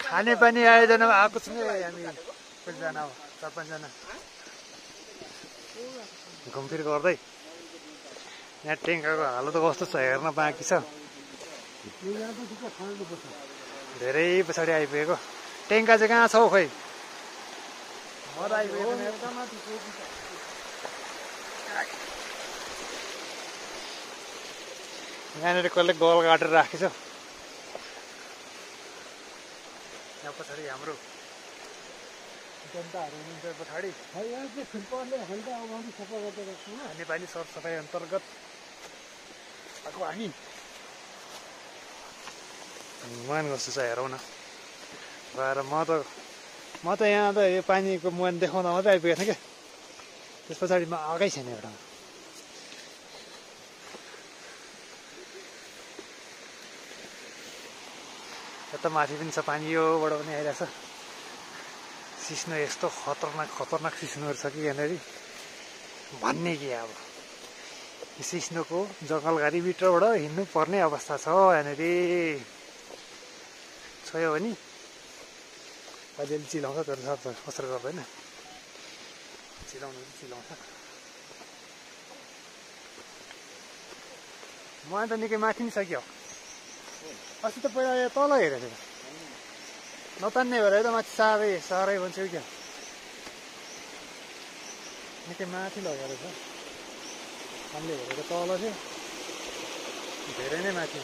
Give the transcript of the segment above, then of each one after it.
खानेपानी आयोजनामा आएको छौँ हामी कतिजना हो 4-5 जना घुमफिर गर्दै। यहाँ टेङ्काको हालत कस्तो छ हेर्न बाँकी छ। धेरै पछाडि आइपुगेको। टेङ्का चाहिँ कहाँ छ हौ खोइ? म त आइपुगेको यहाँनिर कसले गल काटेर राखेछ। यहाँ पछाडि हाम्रो जनताहरू हुनुहुन्छ पछाडि। खानेपानी सरसफाइ अन्तर्गत आएको हामी मुहान कस्तो छ हेरौँ न। भएर म त यहाँ त यो पानीको मुहान देखाउँदा मात्रै आइपुगेको थिएँ क्या। त्यस पछाडि म आएकै छैन एउटा। यता माथि पनि छ पानी, योबाट पनि आइरहेछ। सिस्नो यस्तो खतरनाक सिस्नोहरू छ कि यहाँनिर भन्ने कि अब सिस्नोको जङ्गलघारीभित्रबाट हिँड्नु पर्ने अवस्था छ यहाँनिर। छोयो भने अलिअलि चिलाउँछ, तर असर गर्दैन। चिलाउनु चिलाउँछ। मुहान त निकै माथि नि छ क्या। अस्ति त पहिला तल हेरेको थिएँ नतान्ने भएर त माथि साह्रै भन्छौ क्या। निकै माथि लगेको रहेछ। हामीले हेरेको तल थियो, धेरै नै माथि।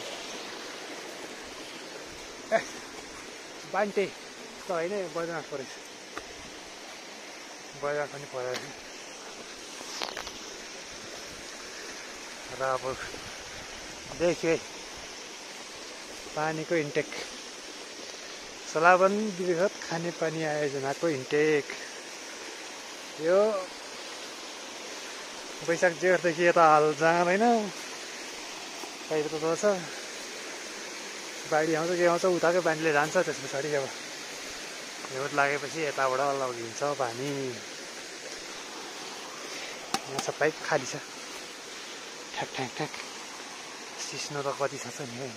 ए बान्टे त होइन, बजाज परेछ। बजार पनि परेको थियो र अब देखियो पानीको इन्टेक। सलाबन बृहत खानेपानी आयोजनाको इन्टेक। यो वैशाख जेठदेखि यता हाल जाँदैन। पहिरो त छ, बाढी आउँछ के आउँछ उताकै पानीले जान्छ। त्यस पछाडि अब हिउँद लागेपछि यताबाट लगिन्छ पानी। यहाँ छ पाइप खाली छ, ठ्याक। सिस्नो त कति छ नि है।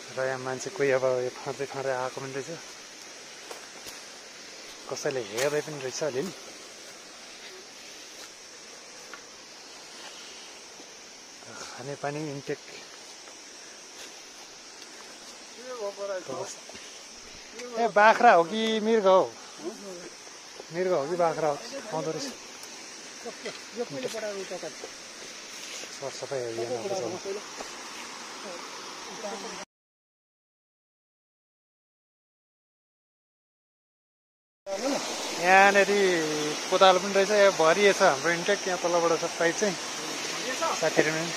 र यहाँ मान्छे कोही अब यो खँच्दै आएको पनि रहेछ। कसैले हेर्दै पनि रहेछ अलिअलि। खानेपानी इन्टेक ए बाख्रा हो कि मृग हो? मृग हो कि बाख्रा हो आउँदो रहेछ। सरसफाइ यहाँनिर कोदालो पनि रहेछ। यहाँ भरिएछ हाम्रो इन्टेक। यहाँ तलबाट छ पाइप चाहिँ 60 रुपियाँ।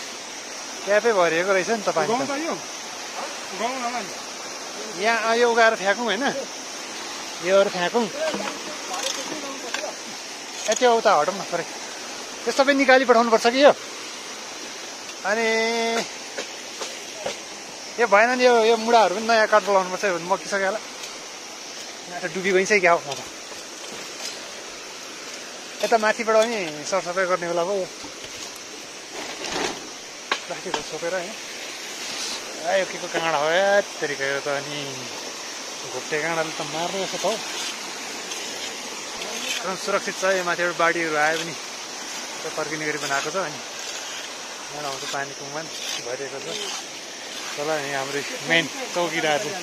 ट्यापै भरिएको रहेछ नि त पानी। यहाँ यो उगाएर फ्याँकौँ होइन, योहरू फ्याँकौँ। त्यो उता हटौँ न परे। त्यो सबै निकाली पठाउनुपर्छ कि यो। अनि यो भएन नि, यो मुढाहरू पनि नयाँ काटेर लाउनुपर्छ। यो मकिसक्यो होला। यहाँ त डुबी गइन्छ क्या हो। म त यता माथिबाट पनि सरसफाइ गर्ने बेला भयो। प्लास्टिकहरू छोपेर होइन। यो के को काँडा हो या तरिका त। अनि घुप्टे काँडाले त मार्ने जस्तो त हो। एकदम सुरक्षित छ। यो माथिबाट बाढीहरू आयो भने फर्किने गरी बनाएको छ। अनि यहाँ आउँछ पानीको मुहान भरिएको छ। तल यहाँ हाम्रो मेन चौकीदार चाहिँ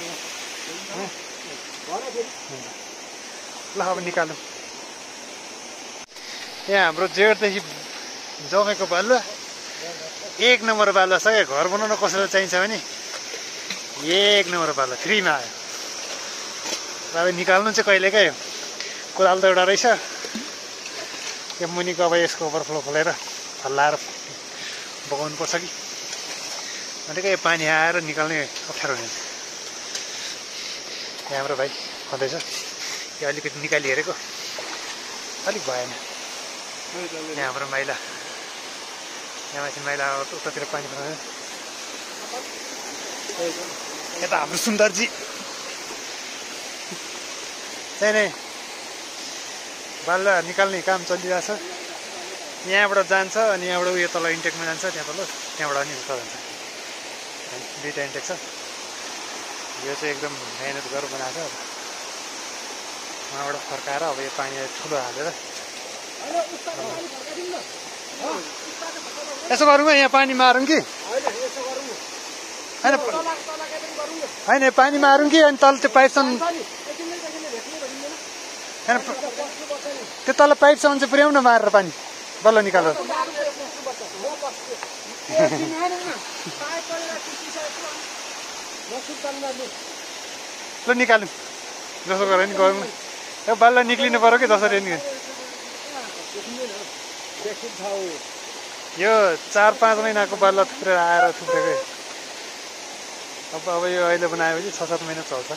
ल अब निकालौँ। यहाँ हाम्रो जेठदेखि जमेको बालुवा 1 नम्बर बालुवा छ क्या। घर बनाउन कसैलाई चाहिन्छ भने 1 नम्बर बालुवा फ्रीमा आयो। अब निकाल्नु चाहिँ कहिलेकै हो। कोदालो त एउटा रहेछ। यो मुनिको अब यसको ओभरफ्लो खोलेर हल्लाएर बगाउनु पर्छ कि। अनि यो पानी आएर निकाल्ने अप्ठ्यारो हुन्छ। यहाँ हाम्रो भाइ खँदैछ। यो अलिकति निकाली हेरेको अलिक भएन। यहाँ हाम्रो माइला, यहाँ माथि माइला उतातिर पानी पर्दैन। यता हाम्रो सुन्दरजी चाहिँ नै बालुवा निकाल्ने काम चलिरहेछ। यहाँबाट जान्छ अनि यहाँबाट उयो तल इन्टेकमा जान्छ। त्यहाँ तल त्यहाँबाट अनि उता जान्छ। दुईटा इन्टेक छ। यो चाहिँ एकदम मेहनत गरेर बनाएको छ। उहाँबाट फर्काएर अब यो पानी ठुलो हालेर यसो गरौँ यहाँ पानी मारौँ कि होइन होइन पानी मारौँ कि अनि तल त्यो पाइपसम्म होइन त्यो तल पाइपसम्म चाहिँ पुर्याउन मारेर पानी बल्ल निकालेर ल निकाल्यौँ जसो गरेर नि गरौँ न बल्ल निक्लिनु पऱ्यो कि जसरी नि यो 4-5 महिनाको बल्ल थुप्रेर आएर थुप्रेकै अब यो अहिले बनाएपछि 6-7 महिना चल्छ।